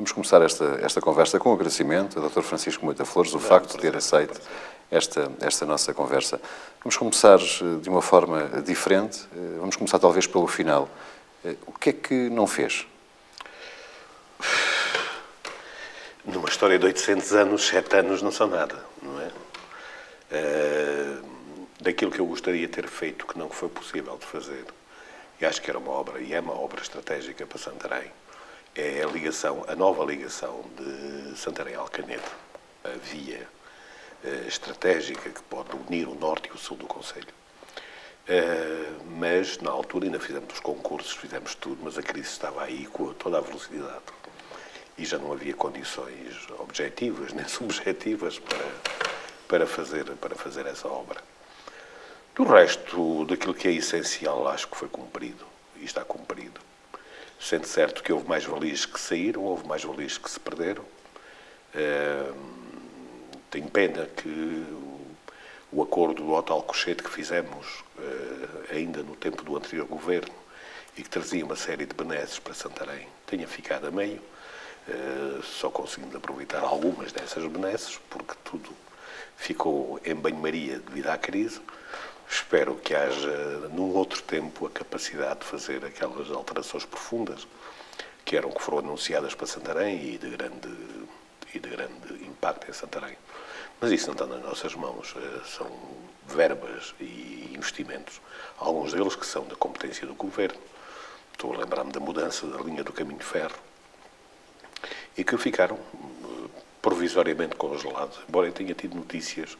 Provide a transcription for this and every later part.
Vamos começar esta conversa com agradecimento a Dr. Francisco Moita Flores, o facto de ter aceito esta nossa conversa. Vamos começar de uma forma diferente, vamos começar talvez pelo final. O que é que não fez? Numa história de 800 anos, 7 anos não são nada, não é? Daquilo que eu gostaria de ter feito, que não foi possível de fazer, e acho que era uma obra, e é uma obra estratégica para Santarém, é a nova ligação de Santarém a Alcañete, a via estratégica que pode unir o norte e o sul do concelho. Mas, na altura, ainda fizemos os concursos, fizemos tudo, mas a crise estava aí com toda a velocidade. E já não havia condições objetivas nem subjetivas para fazer essa obra. Do resto, daquilo que é essencial, acho que foi cumprido, e está cumprido. Sendo certo que houve mais valias que saíram, houve mais valias que se perderam. Tenho pena que o acordo do Hotel Alcochete que fizemos ainda no tempo do anterior governo e que trazia uma série de benesses para Santarém tenha ficado a meio, só conseguindo aproveitar algumas dessas benesses, porque tudo ficou em banho-maria devido à crise. Espero que haja, num outro tempo, a capacidade de fazer aquelas alterações profundas que foram anunciadas para Santarém e de grande impacto em Santarém. Mas isso não está nas nossas mãos. São verbas e investimentos, alguns deles que são da competência do Governo. Estou a lembrar-me da mudança da linha do caminho de ferro e que ficaram provisoriamente congelados, embora eu tenha tido notícias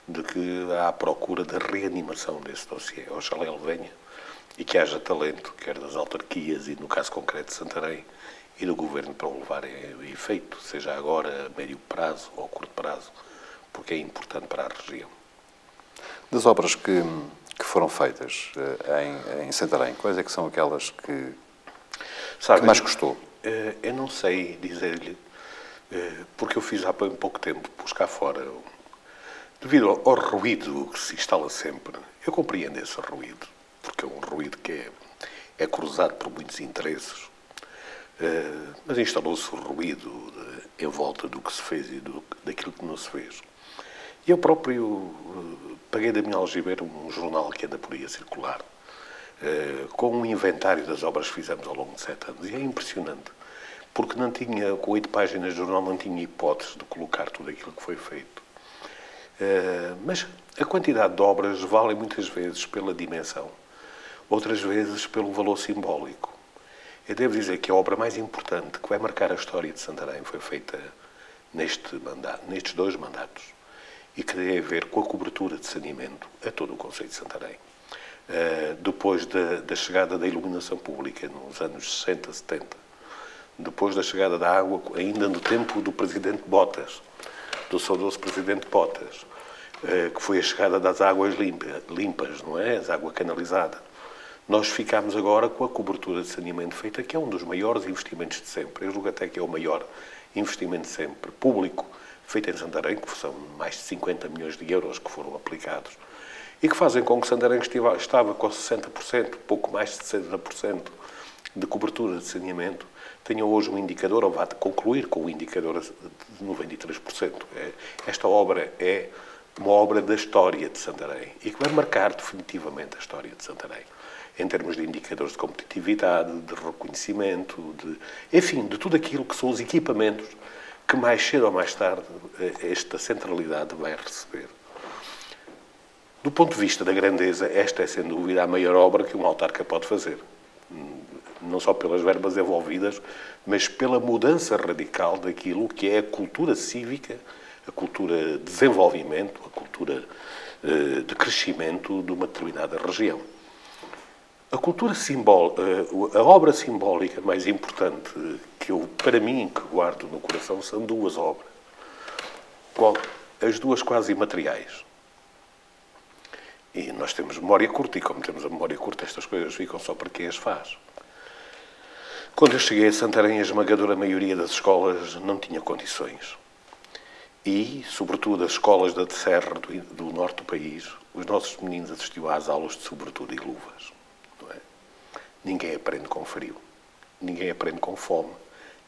de que há a procura da reanimação desse dossiê. Oxalá ele venha e que haja talento, quer das autarquias e, no caso concreto, de Santarém, e do Governo para o levar a efeito, seja agora a médio prazo ou a curto prazo, porque é importante para a região. Das obras que foram feitas em Santarém, quais é que são aquelas que mais gostou? Eu não sei dizer-lhe, porque eu fiz há pouco tempo, pus cá fora, devido ao ruído que se instala sempre. Eu compreendo esse ruído, porque é um ruído que é cruzado por muitos interesses, mas instalou-se o ruído em volta do que se fez e daquilo que não se fez. E eu próprio paguei da minha algibeira um jornal que anda por aí a circular, com um inventário das obras que fizemos ao longo de 7 anos. E é impressionante, porque não tinha, com 8 páginas de jornal, não tinha hipótese de colocar tudo aquilo que foi feito. Mas a quantidade de obras vale muitas vezes pela dimensão, outras vezes pelo valor simbólico. Eu devo dizer que a obra mais importante que vai marcar a história de Santarém foi feita nestes 2 mandatos e que tem a ver com a cobertura de saneamento a todo o concelho de Santarém. Depois da chegada da iluminação pública nos anos 60, 70, depois da chegada da água, ainda no tempo do Presidente Botas, do saudoso Presidente Botas, que foi a chegada das águas limpas, não é? As águas canalizadas. Nós ficámos agora com a cobertura de saneamento feita, que é um dos maiores investimentos de sempre. Eu julgo até que é o maior investimento de sempre, público, feito em Santarém, que são mais de 50 milhões de euros que foram aplicados, e que fazem com que Santarém estava com 60%, pouco mais de 60% de cobertura de saneamento, tenha hoje um indicador, ou vá concluir com o indicador de 93%. Esta obra é uma obra da história de Santarém e que vai marcar definitivamente a história de Santarém, em termos de indicadores de competitividade, de reconhecimento, enfim, de tudo aquilo que são os equipamentos que mais cedo ou mais tarde esta centralidade vai receber. Do ponto de vista da grandeza, esta é, sem dúvida, a maior obra que um autarca pode fazer. Não só pelas verbas envolvidas, mas pela mudança radical daquilo que é a cultura cívica, a cultura de desenvolvimento, a cultura de crescimento de uma determinada região. A obra simbólica mais importante que para mim, que guardo no coração, são 2 obras. As 2 quase imateriais. E nós temos memória curta, e como temos a memória curta, estas coisas ficam só para quem as faz. Quando eu cheguei a Santarém, a esmagadora maioria das escolas não tinha condições. E, sobretudo, as escolas da serra do norte do país, os nossos meninos assistiam às aulas de sobretudo e luvas. Não é? Ninguém aprende com frio. Ninguém aprende com fome.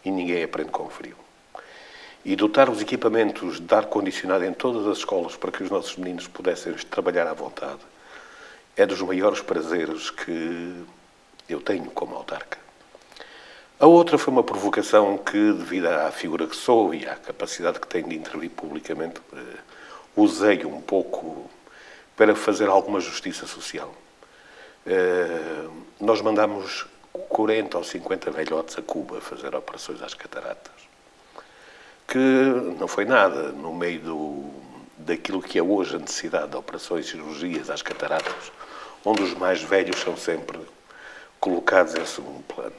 e ninguém aprende com frio. E dotar os equipamentos de ar-condicionado em todas as escolas para que os nossos meninos pudessem trabalhar à vontade é dos maiores prazeres que eu tenho como autarca. A outra foi uma provocação que, devido à figura que sou e à capacidade que tenho de intervir publicamente, usei um pouco para fazer alguma justiça social. Nós mandámos 40 ou 50 velhotes a Cuba fazer operações às cataratas, que não foi nada no meio daquilo que é hoje a necessidade de operações e cirurgias às cataratas, onde os mais velhos são sempre colocados em segundo plano.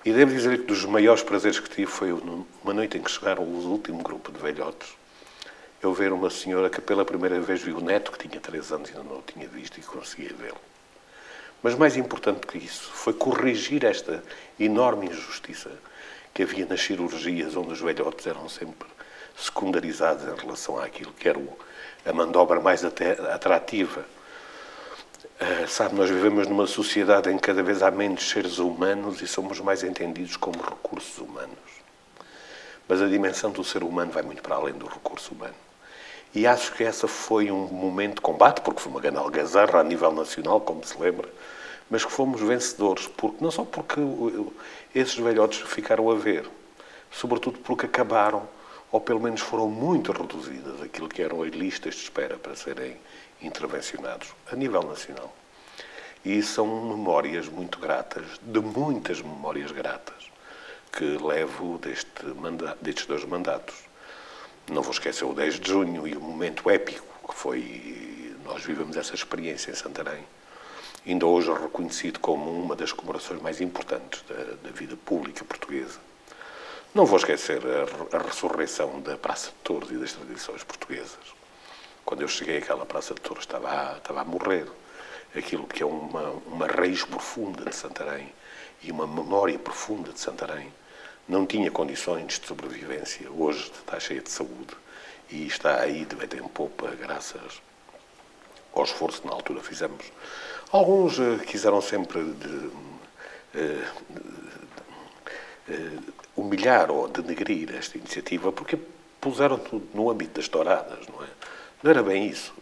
E devo dizer que dos maiores prazeres que tive foi uma noite em que chegaram o último grupo de velhotes, eu ver uma senhora que pela primeira vez viu o neto, que tinha 3 anos e ainda não o tinha visto, e conseguia vê-lo. Mas mais importante que isso foi corrigir esta enorme injustiça que havia nas cirurgias, onde os velhotes eram sempre secundarizados em relação àquilo que era a mão de obra mais atrativa. Sabe, nós vivemos numa sociedade em que cada vez há menos seres humanos e somos mais entendidos como recursos humanos. Mas a dimensão do ser humano vai muito para além do recurso humano. E acho que essa foi um momento de combate, porque foi uma grande algazarra a nível nacional, como se lembra, mas que fomos vencedores, porque, não só porque esses velhotes ficaram a ver, sobretudo porque acabaram, ou pelo menos foram muito reduzidas, aquilo que eram as listas de espera para serem intervencionados a nível nacional. E são memórias muito gratas, de muitas memórias gratas, que levo destes 2 mandatos. Não vou esquecer o 10 de junho e o momento épico que foi, nós vivemos essa experiência em Santarém, ainda hoje reconhecido como uma das comemorações mais importantes da vida pública portuguesa. Não vou esquecer a ressurreição da Praça de Touros e das tradições portuguesas. Quando eu cheguei àquela Praça de Touros estava a morrer. Aquilo que é uma raiz profunda de Santarém e uma memória profunda de Santarém não tinha condições de sobrevivência. Hoje está cheia de saúde e está aí de vento em popa graças ao esforço que na altura fizemos. Alguns quiseram sempre humilhar ou denegrir esta iniciativa porque puseram tudo no âmbito das touradas, não é? Não era bem isso.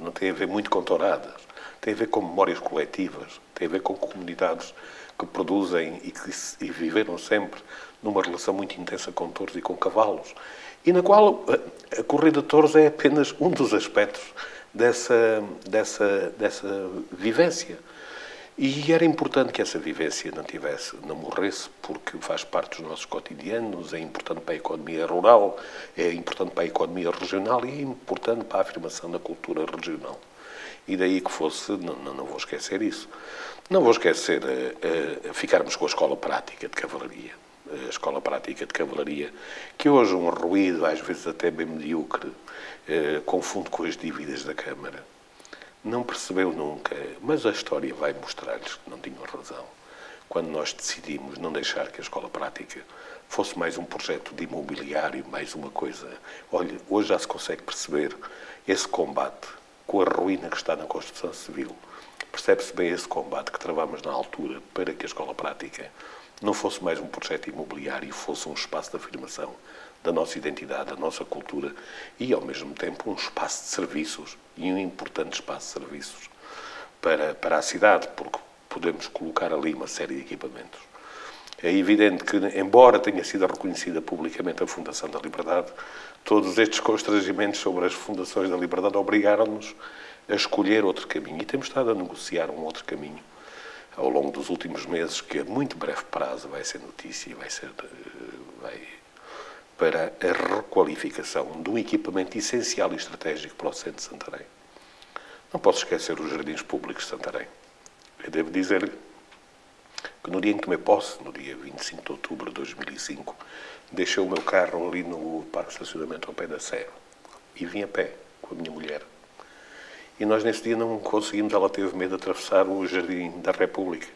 Não tem a ver muito com touradas. Tem a ver com memórias coletivas. Tem a ver com comunidades que produzem e viveram sempre numa relação muito intensa com touros e com cavalos. E na qual a corrida de touros é apenas um dos aspectos dessa vivência. E era importante que essa vivência não morresse, porque faz parte dos nossos cotidianos, é importante para a economia rural, é importante para a economia regional e é importante para a afirmação da cultura regional. E daí que fosse, não vou esquecer isso. Não vou esquecer ficarmos com a Escola Prática de Cavalaria. A Escola Prática de Cavalaria, que hoje um ruído, às vezes até bem medíocre, confunde com as dívidas da Câmara. Não percebeu nunca, mas a história vai mostrar-lhes que não tinham razão. Quando nós decidimos não deixar que a Escola Prática fosse mais um projeto de imobiliário, mais uma coisa. Olha, hoje já se consegue perceber esse combate com a ruína que está na construção civil. Percebe-se bem esse combate que travámos na altura para que a Escola Prática não fosse mais um projeto imobiliário, fosse um espaço de afirmação da nossa identidade, da nossa cultura e, ao mesmo tempo, um espaço de serviços e um importante espaço de serviços para a cidade, porque podemos colocar ali uma série de equipamentos. É evidente que, embora tenha sido reconhecida publicamente a Fundação da Liberdade, todos estes constrangimentos sobre as Fundações da Liberdade obrigaram-nos a escolher outro caminho. E temos estado a negociar um outro caminho ao longo dos últimos meses, que a muito breve prazo vai ser notícia e vai para a requalificação de um equipamento essencial e estratégico para o centro de Santarém. Não posso esquecer os jardins públicos de Santarém. Eu devo dizer que no dia em que tomei posse, no dia 25 de outubro de 2005, deixei o meu carro ali no parque de estacionamento ao pé da Sé e vim a pé com a minha mulher. E nós nesse dia não conseguimos, ela teve medo de atravessar o Jardim da República,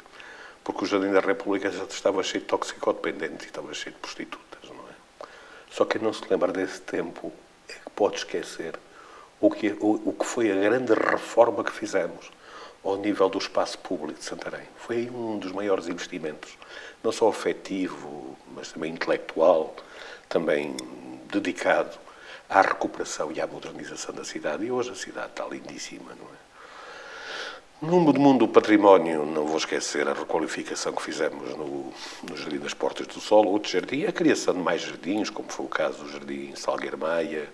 porque o Jardim da República já estava cheio de toxicodependentes e estava cheio de prostitutas, não é? Só quem não se lembra desse tempo é que pode esquecer o que foi a grande reforma que fizemos. ao nível do espaço público de Santarém. Foi um dos maiores investimentos, não só afetivo, mas também intelectual, também dedicado à recuperação e à modernização da cidade. E hoje a cidade está lindíssima, não é? No mundo do património, não vou esquecer a requalificação que fizemos no Jardim das Portas do Sol, outro jardim, a criação de mais jardins, como foi o caso do Jardim Salgueiro Maia,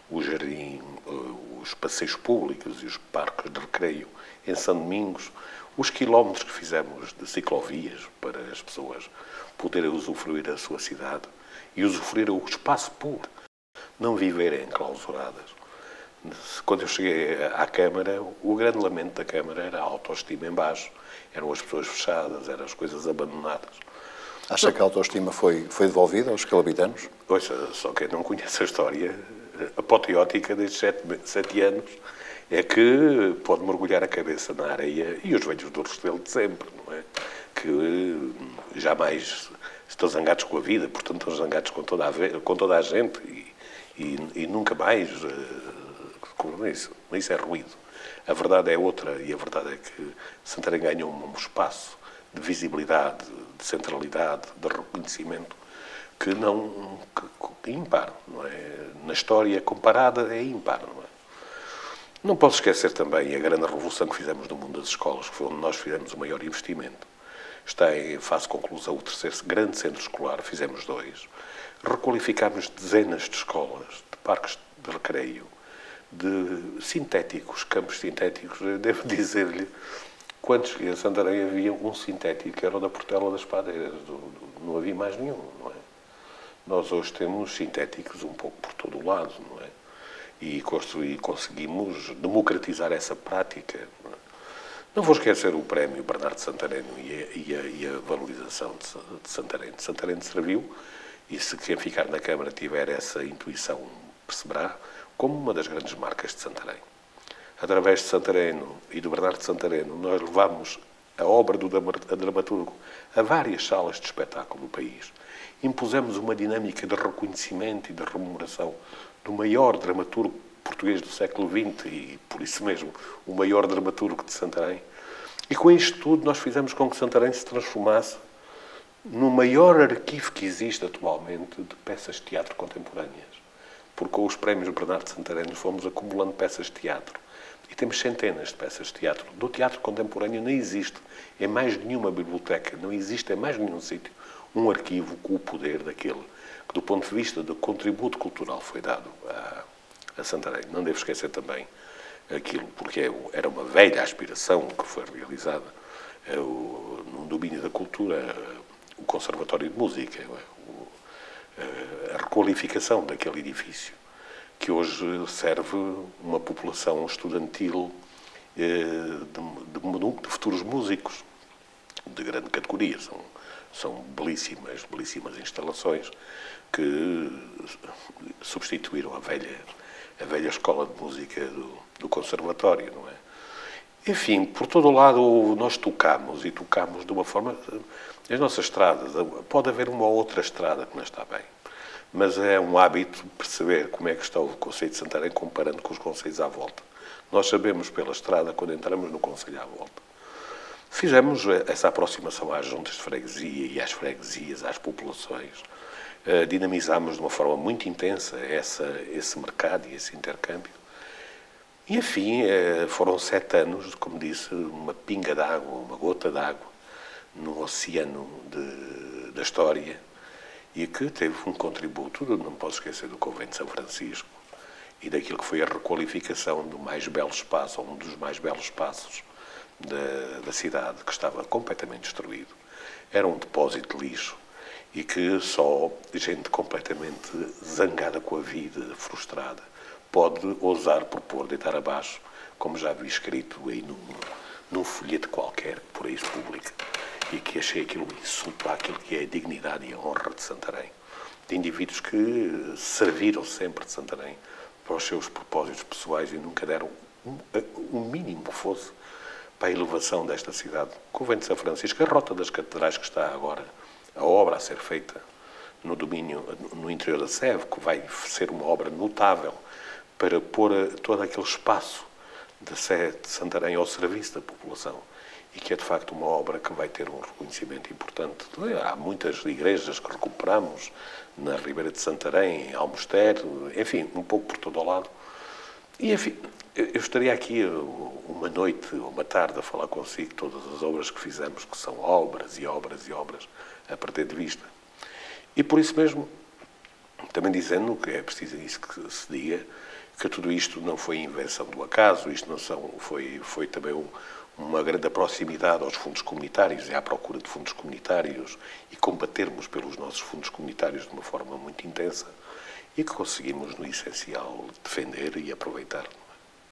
o jardim, os passeios públicos e os parques de recreio em São Domingos, os quilómetros que fizemos de ciclovias para as pessoas poderem usufruir da sua cidade e usufruir o espaço público, não viverem enclausuradas. Quando eu cheguei à Câmara, o grande lamento da Câmara era a autoestima em baixo, eram as pessoas fechadas, eram as coisas abandonadas. Acha que a autoestima foi devolvida aos calabitanos? Ouça, só quem não conhece a história apoteótica destes 7 anos é que pode mergulhar a cabeça na areia e os velhos do Restelo de sempre, não é? Que jamais estão zangados com a vida, portanto estão zangados com toda a gente e nunca mais... Isso é ruído. A verdade é outra e a verdade é que Santarém ganhou um espaço de visibilidade, de centralidade, de reconhecimento que ímpar, não é? Na história comparada é ímpar, não é? Não posso esquecer também a grande revolução que fizemos no mundo das escolas, que foi onde nós fizemos o maior investimento. Está em fase de conclusão o terceiro grande centro escolar, fizemos 2. Requalificámos dezenas de escolas, de parques de recreio, de sintéticos, campos sintéticos. Eu devo dizer-lhe quantos em Santarém havia um sintético, que era o da Portela das Padeiras, não havia mais nenhum, não é? Nós hoje temos sintéticos um pouco por todo o lado, não é? E conseguimos democratizar essa prática. Não vou esquecer o prémio Bernardo Santareno e a valorização de Santarém. Santarém serviu, e se quem ficar na Câmara tiver essa intuição, perceberá, como uma das grandes marcas de Santarém. Através de Santareno e do Bernardo Santareno, nós levamos a obra do dramaturgo a várias salas de espetáculo do país. Impusemos uma dinâmica de reconhecimento e de rememoração do maior dramaturgo português do século XX e, por isso mesmo, o maior dramaturgo de Santarém. E com isto tudo, nós fizemos com que Santarém se transformasse no maior arquivo que existe atualmente de peças de teatro contemporâneas. Porque com os prémios Bernardo Santareno fomos acumulando peças de teatro. E temos centenas de peças de teatro. Do teatro contemporâneo não existe em mais nenhuma biblioteca, não existe em mais nenhum sítio um arquivo com o poder daquele que, do ponto de vista do contributo cultural, foi dado a Santarém. Não devo esquecer também aquilo, porque era uma velha aspiração que foi realizada no domínio da cultura, o Conservatório de Música, a requalificação daquele edifício, que hoje serve uma população estudantil de futuros músicos de grande categoria. São belíssimas instalações que substituíram a velha escola de música do Conservatório, não é? Enfim, por todo o lado nós tocamos de uma forma... As nossas estradas, pode haver uma ou outra estrada que não está bem, mas é um hábito perceber como é que está o concelho de Santarém comparando com os concelhos à volta. Nós sabemos pela estrada quando entramos no concelho à volta. Fizemos essa aproximação às juntas de freguesia e às freguesias, às populações. Dinamizámos de uma forma muito intensa esse mercado e esse intercâmbio. E, enfim, foram 7 anos, como disse, uma pinga d'água, uma gota d'água no oceano da história e que teve um contributo, não posso esquecer do Convento de São Francisco e daquilo que foi a requalificação do mais belo espaço, ou um dos mais belos espaços da cidade, que estava completamente destruído. Era um depósito de lixo e que só gente completamente zangada com a vida, frustrada, pode ousar propor deitar abaixo, como já vi escrito aí num folheto qualquer, por aí se publica, e que achei aquilo um insulto àquilo que é a dignidade e a honra de Santarém. De indivíduos que serviram sempre de Santarém para os seus propósitos pessoais e nunca deram o mínimo que fosse para a elevação desta cidade. O Convento de São Francisco, a Rota das Catedrais que está agora, a obra a ser feita no interior da Seve, que vai ser uma obra notável para pôr todo aquele espaço da Sé de Santarém ao serviço da população e que é, de facto, uma obra que vai ter um reconhecimento importante. Há muitas igrejas que recuperamos na Ribeira de Santarém, em Almoster, enfim, um pouco por todo o lado. E, enfim, eu estaria aqui uma noite ou uma tarde a falar consigo de todas as obras que fizemos, que são obras e obras e obras a perder de vista. E por isso mesmo, também dizendo que é preciso isso que se diga, que tudo isto não foi invenção do acaso, isto não foi também uma grande proximidade aos fundos comunitários e à procura de fundos comunitários e combatermos pelos nossos fundos comunitários de uma forma muito intensa e que conseguimos, no essencial, defender e aproveitar.